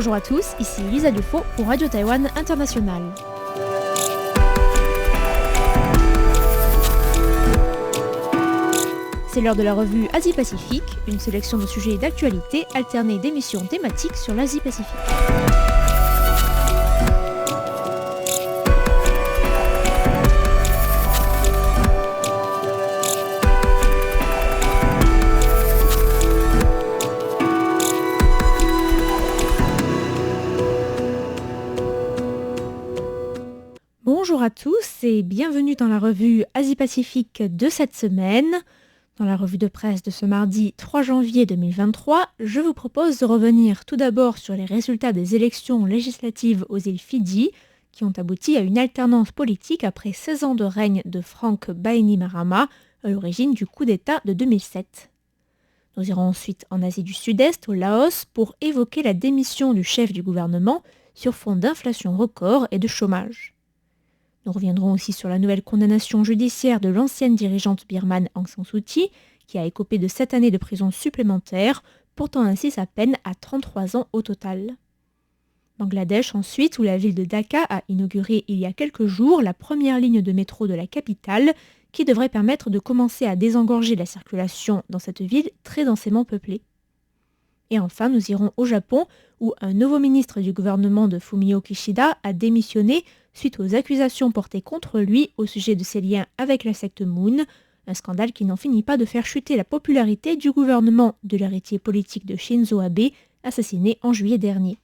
Bonjour à tous, ici Lisa Dufaux pour Radio Taïwan International. C'est l'heure de la revue Asie-Pacifique, une sélection de sujets d'actualité alternée d'émissions thématiques sur l'Asie-Pacifique. Bonjour à tous et bienvenue dans la revue Asie-Pacifique de cette semaine. Dans la revue de presse de ce mardi 3 janvier 2023, je vous propose de revenir tout d'abord sur les résultats des élections législatives aux îles Fidji, qui ont abouti à une alternance politique après 16 ans de règne de Frank Bainimarama, à l'origine du coup d'État de 2007. Nous irons ensuite en Asie du Sud-Est, au Laos, pour évoquer la démission du chef du gouvernement sur fond d'inflation record et de chômage. Nous reviendrons aussi sur la nouvelle condamnation judiciaire de l'ancienne dirigeante birmane Aung San Suu Kyi, qui a écopé de 7 années de prison supplémentaire, portant ainsi sa peine à 33 ans au total. Bangladesh ensuite, où la ville de Dhaka a inauguré il y a quelques jours la première ligne de métro de la capitale, qui devrait permettre de commencer à désengorger la circulation dans cette ville très densément peuplée. Et enfin, nous irons au Japon, où un nouveau ministre du gouvernement de Fumio Kishida a démissionné suite aux accusations portées contre lui au sujet de ses liens avec la secte Moon, un scandale qui n'en finit pas de faire chuter la popularité du gouvernement de l'héritier politique de Shinzo Abe, assassiné en juillet dernier.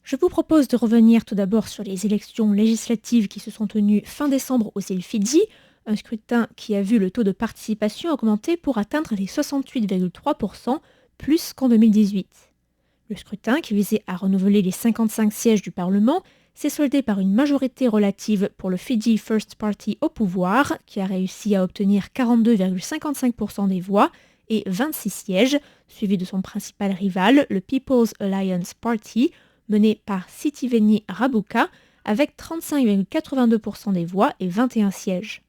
Je vous propose de revenir tout d'abord sur les élections législatives qui se sont tenues fin décembre aux îles Fidji, un scrutin qui a vu le taux de participation augmenter pour atteindre les 68,3%, plus qu'en 2018. Le scrutin, qui visait à renouveler les 55 sièges du Parlement, s'est soldé par une majorité relative pour le Fiji First Party au pouvoir, qui a réussi à obtenir 42,55% des voix et 26 sièges, suivi de son principal rival, le People's Alliance Party, mené par Sitiveni Rabuka, avec 35,82% des voix et 21 sièges.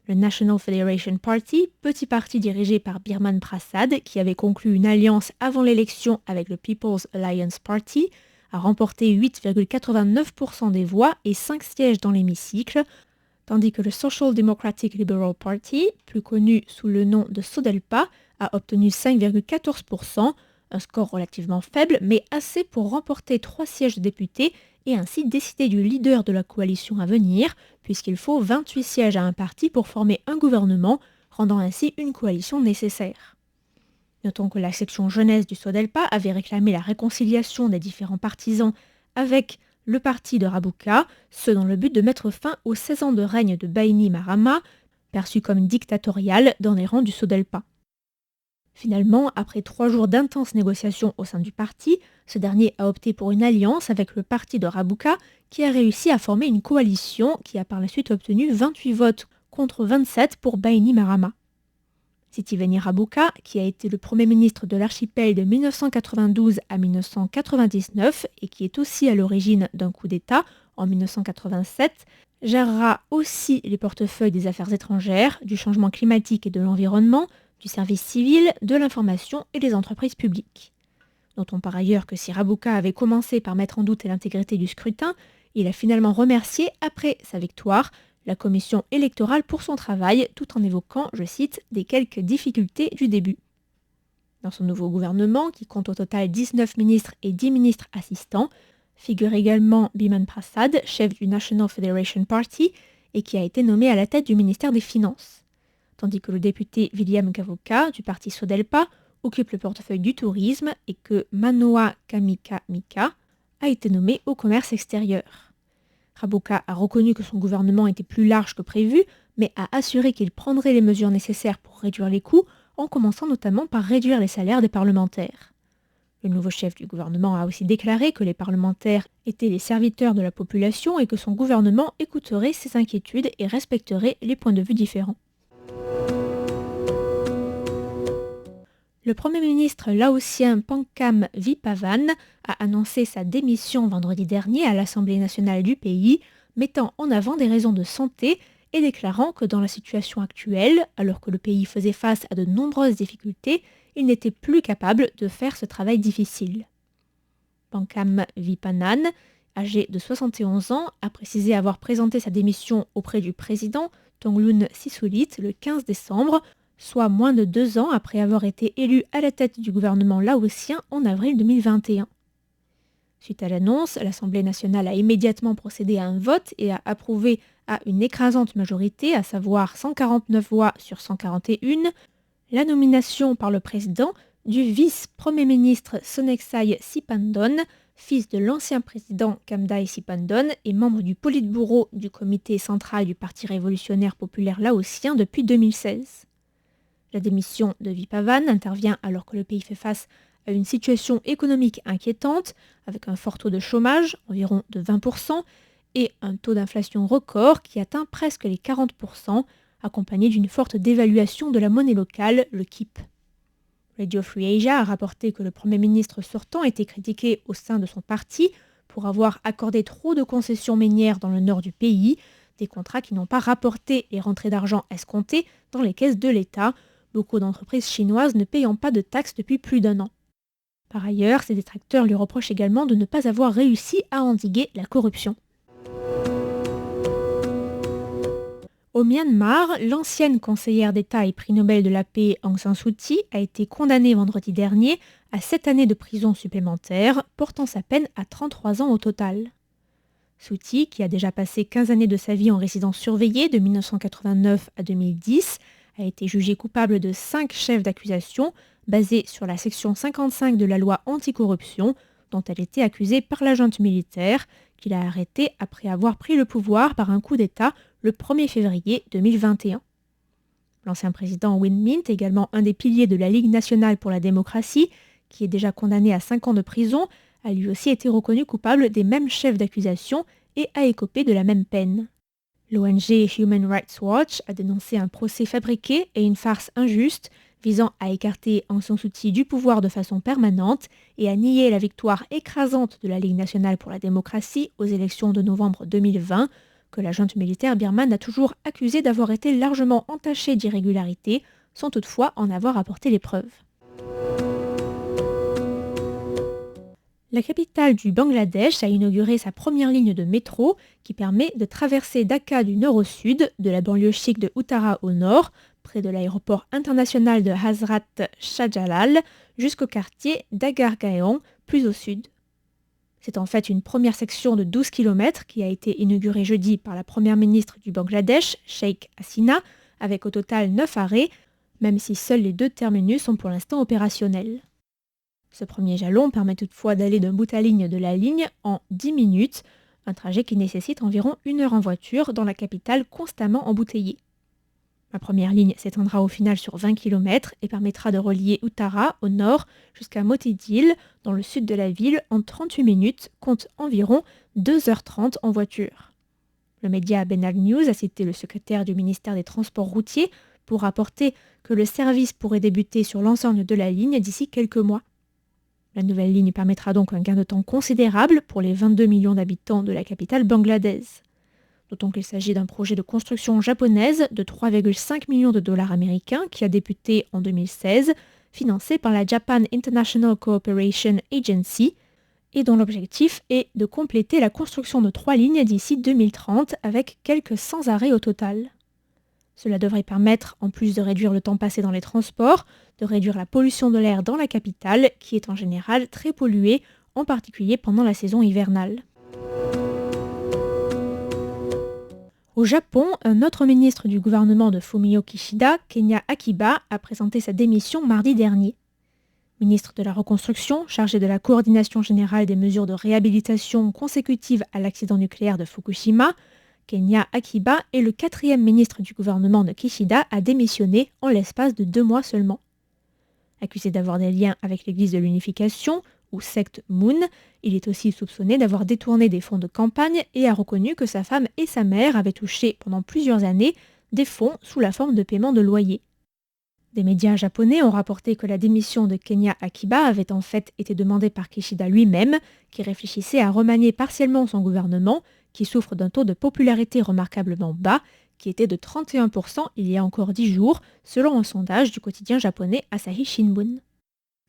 Le National Federation Party, petit parti dirigé par Birman Prasad, qui avait conclu une alliance avant l'élection avec le People's Alliance Party, a remporté 8,89% des voix et 5 sièges dans l'hémicycle, tandis que le Social Democratic Liberal Party, plus connu sous le nom de SODELPA, a obtenu 5,14%, un score relativement faible, mais assez pour remporter 3 sièges de députés et ainsi décider du leader de la coalition à venir, puisqu'il faut 28 sièges à un parti pour former un gouvernement, rendant ainsi une coalition nécessaire. Notons que la section jeunesse du SODELPA avait réclamé la réconciliation des différents partisans avec le parti de Rabuka, ce dans le but de mettre fin aux 16 ans de règne de Bainimarama, perçu comme dictatorial dans les rangs du SODELPA. Finalement, après 3 jours d'intenses négociations au sein du parti, ce dernier a opté pour une alliance avec le parti de Rabuka qui a réussi à former une coalition qui a par la suite obtenu 28 votes contre 27 pour Bainimarama. Sitiveni Rabuka, qui a été le premier ministre de l'archipel de 1992 à 1999 et qui est aussi à l'origine d'un coup d'État en 1987, gérera aussi les portefeuilles des affaires étrangères, du changement climatique et de l'environnement, du service civil, de l'information et des entreprises publiques. Notons par ailleurs que si Rabuka avait commencé par mettre en doute l'intégrité du scrutin, il a finalement remercié, après sa victoire, la commission électorale pour son travail, tout en évoquant, je cite, des quelques difficultés du début. Dans son nouveau gouvernement, qui compte au total 19 ministres et 10 ministres assistants, figure également Biman Prasad, chef du National Federation Party, et qui a été nommé à la tête du ministère des Finances. Tandis que le député William Gavoka, du parti SODELPA, occupe le portefeuille du tourisme et que Manoa Kamika a été nommé au commerce extérieur. Rabuka a reconnu que son gouvernement était plus large que prévu, mais a assuré qu'il prendrait les mesures nécessaires pour réduire les coûts, en commençant notamment par réduire les salaires des parlementaires. Le nouveau chef du gouvernement a aussi déclaré que les parlementaires étaient les serviteurs de la population et que son gouvernement écouterait ses inquiétudes et respecterait les points de vue différents. Le Premier ministre laotien Pankam Vipavan a annoncé sa démission vendredi dernier à l'Assemblée nationale du pays, mettant en avant des raisons de santé et déclarant que dans la situation actuelle, alors que le pays faisait face à de nombreuses difficultés, il n'était plus capable de faire ce travail difficile. Pankam Vipanan, âgé de 71 ans, a précisé avoir présenté sa démission auprès du président Thongloun Sisulit le 15 décembre, soit moins de 2 ans après avoir été élu à la tête du gouvernement laotien en avril 2021. Suite à l'annonce, l'Assemblée nationale a immédiatement procédé à un vote et a approuvé à une écrasante majorité, à savoir 149 voix sur 141, la nomination par le président du vice-premier ministre Sonexay Siphandone, fils de l'ancien président Kamdai Siphandone et membre du Politburo du comité central du Parti révolutionnaire populaire laotien depuis 2016. La démission de Vipavan intervient alors que le pays fait face à une situation économique inquiétante, avec un fort taux de chômage, environ de 20%, et un taux d'inflation record qui atteint presque les 40%, accompagné d'une forte dévaluation de la monnaie locale, le KIP. Radio Free Asia a rapporté que le Premier ministre sortant était critiqué au sein de son parti pour avoir accordé trop de concessions minières dans le nord du pays, des contrats qui n'ont pas rapporté les rentrées d'argent escomptées dans les caisses de l'État, beaucoup d'entreprises chinoises ne payant pas de taxes depuis plus d'1 an. Par ailleurs, ses détracteurs lui reprochent également de ne pas avoir réussi à endiguer la corruption. Au Myanmar, l'ancienne conseillère d'État et prix Nobel de la paix Aung San Suu Kyi a été condamnée vendredi dernier à 7 années de prison supplémentaires, portant sa peine à 33 ans au total. Suu Kyi, qui a déjà passé 15 années de sa vie en résidence surveillée de 1989 à 2010, a été jugée coupable de 5 chefs d'accusation basés sur la section 55 de la loi anticorruption, dont elle était accusée par la junte militaire, qui l'a arrêtée après avoir pris le pouvoir par un coup d'État le 1er février 2021. L'ancien président Win Myint, également un des piliers de la Ligue nationale pour la démocratie, qui est déjà condamné à 5 ans de prison, a lui aussi été reconnu coupable des mêmes chefs d'accusation et a écopé de la même peine. L'ONG Human Rights Watch a dénoncé un procès fabriqué et une farce injuste visant à écarter Aung San Suu Kyi du pouvoir de façon permanente et à nier la victoire écrasante de la Ligue nationale pour la démocratie aux élections de novembre 2020, que la junte militaire birmane a toujours accusé d'avoir été largement entachée d'irrégularités, sans toutefois en avoir apporté les preuves. La capitale du Bangladesh a inauguré sa première ligne de métro qui permet de traverser Dhaka du nord au sud, de la banlieue chic de Uttara au nord, près de l'aéroport international de Hazrat Shahjalal, jusqu'au quartier d'Agargaon, plus au sud. C'est en fait une première section de 12 km qui a été inaugurée jeudi par la première ministre du Bangladesh, Sheikh Hasina, avec au total 9 arrêts, même si seuls les 2 terminus sont pour l'instant opérationnels. Ce premier jalon permet toutefois d'aller d'un bout à ligne de la ligne en 10 minutes, un trajet qui nécessite environ 1 heure en voiture dans la capitale constamment embouteillée. La première ligne s'étendra au final sur 20 km et permettra de relier Uttara au nord jusqu'à Motidil dans le sud de la ville en 38 minutes, compte environ 2h30 en voiture. Le média Benal News a cité le secrétaire du ministère des Transports routiers pour rapporter que le service pourrait débuter sur l'ensemble de la ligne d'ici quelques mois. La nouvelle ligne permettra donc un gain de temps considérable pour les 22 millions d'habitants de la capitale bangladaise. D'autant qu'il s'agit d'un projet de construction japonaise de 3,5 millions de dollars américains qui a débuté en 2016, financé par la Japan International Cooperation Agency, et dont l'objectif est de compléter la construction de 3 lignes d'ici 2030 avec quelques 100 arrêts au total. Cela devrait permettre, en plus de réduire le temps passé dans les transports, de réduire la pollution de l'air dans la capitale, qui est en général très polluée, en particulier pendant la saison hivernale. Au Japon, un autre ministre du gouvernement de Fumio Kishida, Kenya Akiba, a présenté sa démission mardi dernier. Ministre de la Reconstruction, chargé de la coordination générale des mesures de réhabilitation consécutives à l'accident nucléaire de Fukushima, Kenya Akiba est le 4e ministre du gouvernement de Kishida à démissionner en l'espace de 2 mois seulement. Accusé d'avoir des liens avec l'Église de l'Unification, ou secte Moon, il est aussi soupçonné d'avoir détourné des fonds de campagne et a reconnu que sa femme et sa mère avaient touché pendant plusieurs années des fonds sous la forme de paiement de loyer. Des médias japonais ont rapporté que la démission de Kenya Akiba avait en fait été demandée par Kishida lui-même, qui réfléchissait à remanier partiellement son gouvernement, qui souffre d'un taux de popularité remarquablement bas, qui était de 31% il y a encore 10 jours, selon un sondage du quotidien japonais Asahi Shimbun.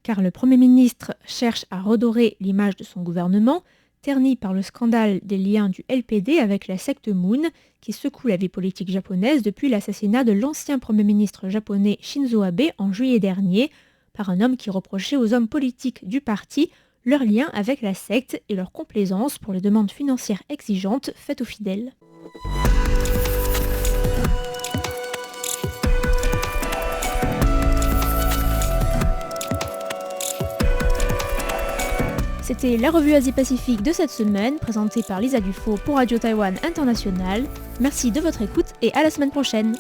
Car le Premier ministre cherche à redorer l'image de son gouvernement, terni par le scandale des liens du LPD avec la secte Moon, qui secoue la vie politique japonaise depuis l'assassinat de l'ancien Premier ministre japonais Shinzo Abe en juillet dernier, par un homme qui reprochait aux hommes politiques du parti leur lien avec la secte et leur complaisance pour les demandes financières exigeantes faites aux fidèles. C'était la revue Asie-Pacifique de cette semaine, présentée par Lisa Dufaux pour Radio Taïwan International. Merci de votre écoute et à la semaine prochaine.